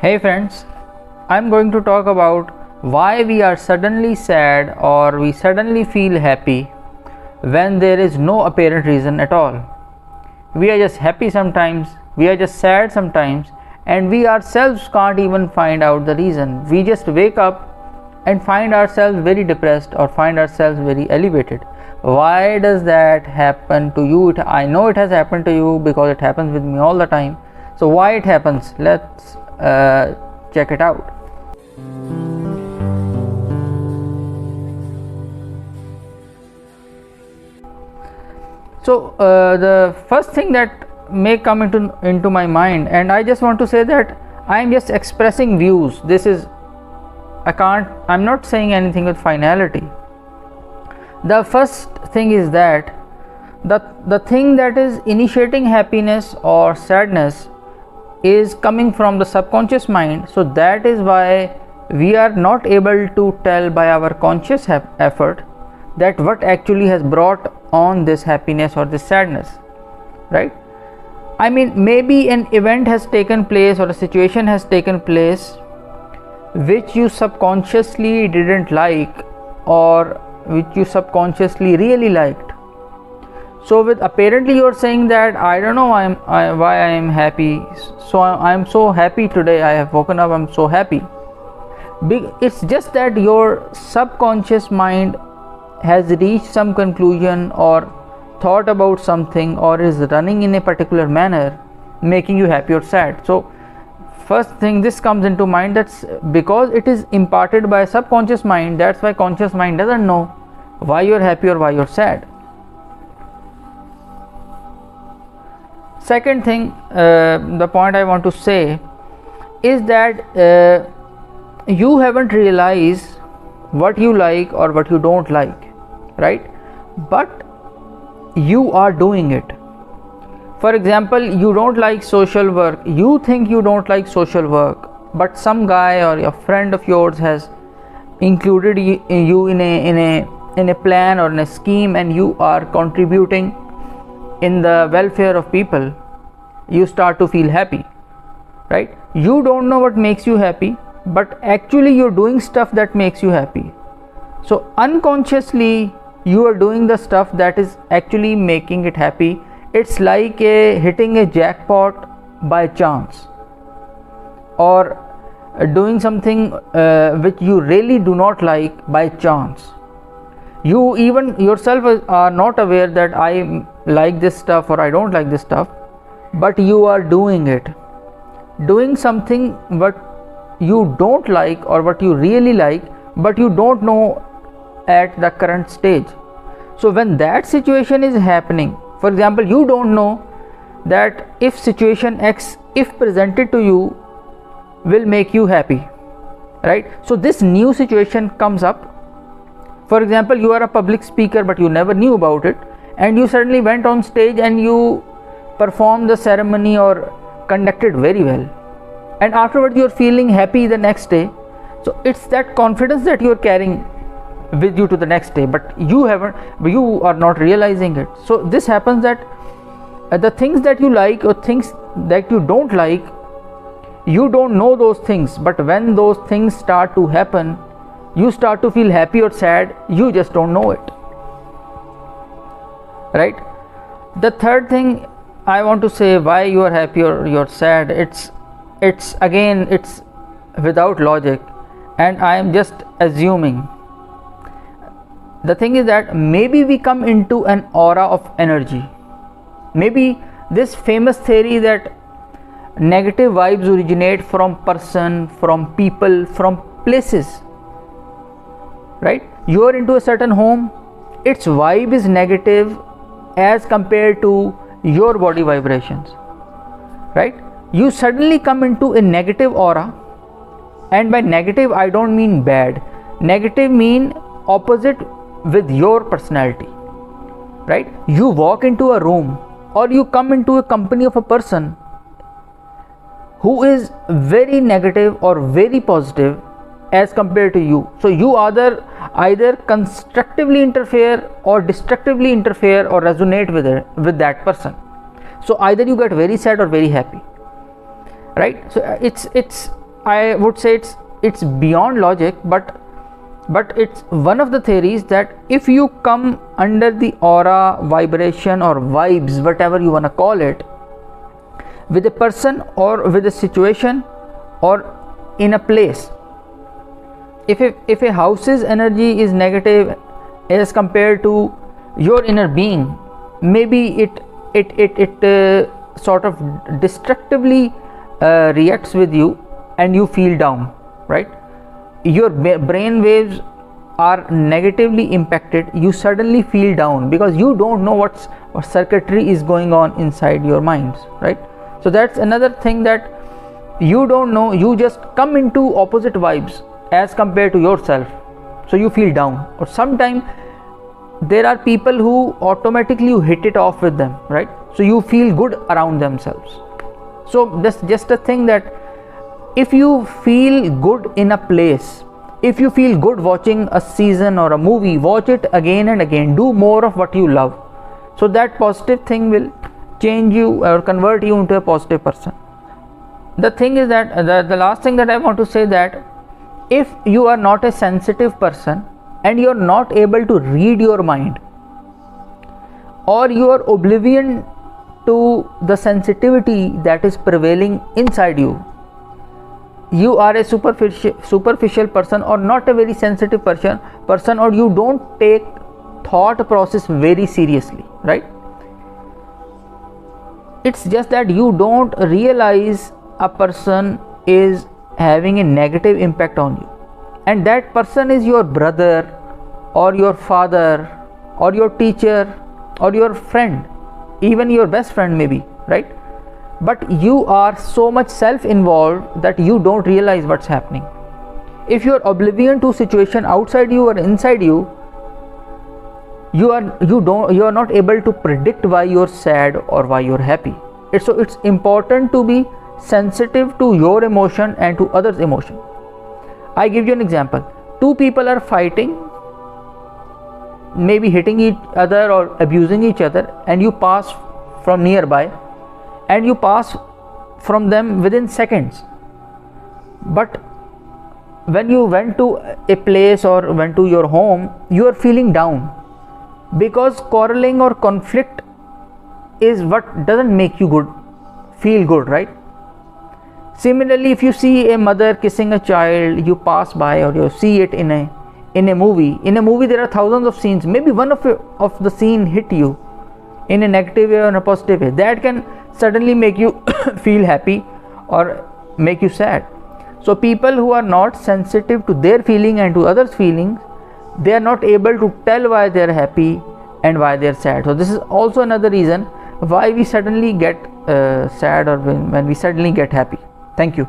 Hey friends, I'm going to talk about why we are suddenly sad or we suddenly feel happy when there is no apparent reason at all. We are just happy sometimes, we are just sad sometimes, and we ourselves can't even find out the reason. We just wake up and find ourselves very depressed or find ourselves very elevated. Why does that happen to you? I know it has happened to you because it happens with me all the time. So why it happens? Let's check it out. So the first thing that may come into my mind, and I just want to say that I am just expressing views. I'm not saying anything with finality. The first thing is that the thing that is initiating happiness or sadness is coming from the subconscious mind. So that is why we are not able to tell by our conscious effort that what actually has brought on this happiness or this sadness, right? I mean, maybe an event has taken place or a situation has taken place which you subconsciously didn't like or which you subconsciously really liked. So with apparently you're saying that I don't know why I am happy, so I'm so happy today, I have woken up, I'm so happy. It's just that your subconscious mind has reached some conclusion or thought about something or is running in a particular manner, making you happy or sad. So first thing this comes into mind, that's because it is imparted by subconscious mind, that's why conscious mind doesn't know why you're happy or why you're sad. Second thing, the point I want to say is that you haven't realized what you like or what you don't like, right? But you are doing it. For example, you don't like social work, you think you don't like social work, but some guy or a friend of yours has included you in a plan or in a scheme, and you are contributing in the welfare of people. You start to feel happy, right? You don't know what makes you happy, but actually you're doing stuff that makes you happy. So unconsciously you are doing the stuff that is actually making it happy. It's like hitting a jackpot by chance, or doing something which you really do not like by chance. You even yourself are not aware that I like this stuff or I don't like this stuff, but you are doing it, doing something what you don't like or what you really like, but you don't know at the current stage. So when that situation is happening, for example, you don't know that if situation X, if presented to you, will make you happy, right? So this new situation comes up. For example, you are a public speaker but you never knew about it, and you suddenly went on stage and you performed the ceremony or conducted very well, and afterwards you're feeling happy the next day. So it's that confidence that you're carrying with you to the next day, but you are not realizing it. So this happens that the things that you like or things that you don't like, you don't know those things, but when those things start to happen, you start to feel happy or sad, you just don't know it, right? The third thing I want to say why you are happy or you're sad, it's without logic, and I am just assuming. The thing is that maybe we come into an aura of energy. Maybe this famous theory that negative vibes originate from person, from people, from places, right? You are into a certain home, its vibe is negative as compared to your body vibrations, right? You suddenly come into a negative aura, and by negative I don't mean bad. Negative mean opposite with your personality, right? You walk into a room or you come into a company of a person who is very negative or very positive as compared to you. So you either constructively interfere or destructively interfere or resonate with that person. So either you get very sad or very happy, right? So it's I would say it's beyond logic, but it's one of the theories that if you come under the aura, vibration or vibes, whatever you want to call it, with a person or with a situation or in a place, if a house's energy is negative as compared to your inner being, maybe it sort of destructively reacts with you and you feel down, right? Your brain waves are negatively impacted, you suddenly feel down because you don't know what circuitry is going on inside your minds, right? So that's another thing, that you don't know, you just come into opposite vibes as compared to yourself, so you feel down. Or sometimes there are people who automatically you hit it off with them, right? So you feel good around themselves. So that's just a thing, that if you feel good in a place, if you feel good watching a season or a movie, watch it again and again, do more of what you love, so that positive thing will change you or convert you into a positive person. The thing is that the last thing that I want to say, that if you are not a sensitive person and you are not able to read your mind, or you are oblivion to the sensitivity that is prevailing inside you, you are a superficial person or not a very sensitive person, or you don't take thought process very seriously, right? It's just that you don't realize a person is having a negative impact on you, and that person is your brother or your father or your teacher or your friend, even your best friend maybe, right? But you are so much self-involved that you don't realize what's happening. If you are oblivion to situation outside you or inside you, you are not able to predict why you're sad or why you're happy. It's important to be sensitive to your emotion and to others' emotion. I give you an example. Two people are fighting, maybe hitting each other or abusing each other, and you pass from nearby and you pass from them within seconds. But when you went to a place or went to your home, you are feeling down, because quarreling or conflict is what doesn't make you feel good, right? Similarly, if you see a mother kissing a child, you pass by, or you see it in a movie. In a movie there are thousands of scenes, maybe one of the scene hit you in a negative way or in a positive way, that can suddenly make you feel happy or make you sad. So people who are not sensitive to their feeling and to others' feelings, they are not able to tell why they are happy and why they are sad. So this is also another reason why we suddenly get sad, or when we suddenly get happy. Thank you.